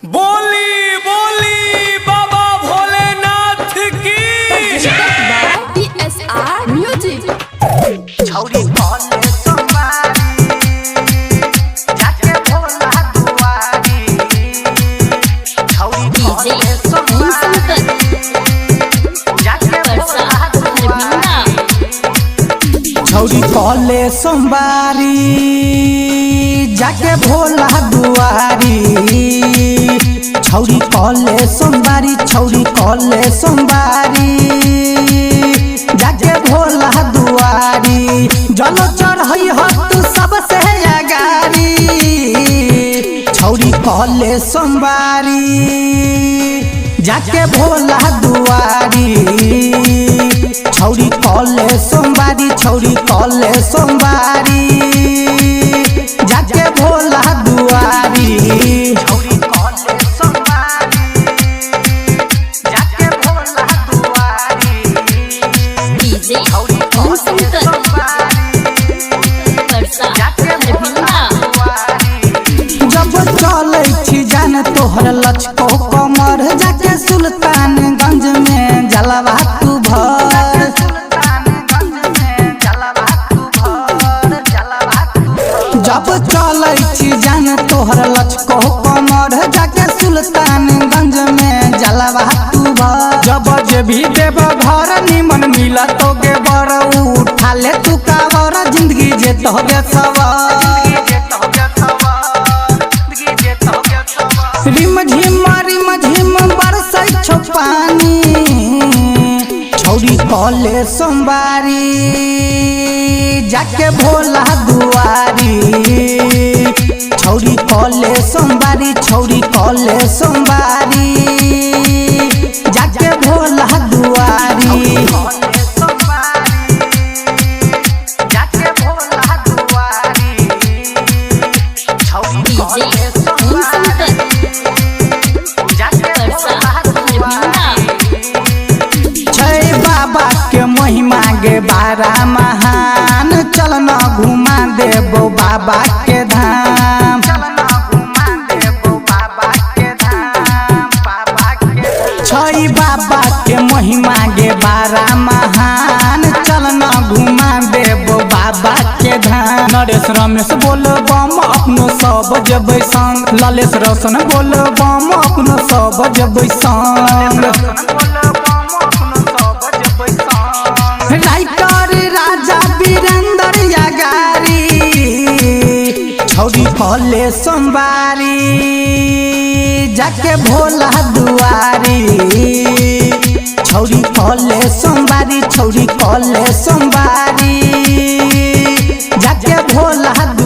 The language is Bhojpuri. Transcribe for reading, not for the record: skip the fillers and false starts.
बोली बोली बाबा भोलेनाथ की DSR म्यूजिक। छौरी कॉले सोमवारी जाके भोला दुआरी। छौरी कॉले सोमवारी जाके भोला दुआरी। छौरी कॉले सोमवारी जाके भोला दुआरी। छौरी कॉले सोमवारी, छौरी कॉले सोमवारी जाके भोला दुआरी। जल चढ़ई हो तू सबसे अगारी। छौरी कॉले सोमवारी जाके भोला दुआरी। छौरी कॉले सोमवारी, छौरी कॉले सोमवारी जाके भोला दुआरी। छौरी कॉले सोमवारी जाके भोला दुआरी। डीजे छौरी कॉले सोमवारी जाके भोला दुआरी। जब चलै छी जान तोहर लचको कमर जाके सुल्तानगंज में जलवा तू भर। जब चलै छी जान तोहर लचको कमर जाके सुल्तानगंज में जलवा तू भर। जब जे भी देव घर निमन मिला तो के बर उठा ले तू कावर जिंदगी जे तोहगे सवार। रिम झिम बरसै छौ पानी। छौरी कॉले सोमवारी जाके भोला दुआरी। छौरी कॉले सोमवारी, छौरी कॉले सोमवारी जाके भोला दुआरी। बाबा के महिमा गे बारा महान, चलना घुमा देबो बाबा के धाम। छई बाबा के महिमा गे बारा महान, चलना घुमा देबो बाबा के धाम। नरेश रमेश बोल बम अपनो सब जबै संग। ललेश रोशन बोल बम अपनो सब जबै संग। राइटर राजा वीरेंद्र यागारी। छौरी कॉले सोमवारी जाके भोला दुआरी। छौरी कॉले सोमवारी, छौरी कॉले सोमवारी जाके भोला दुआरी।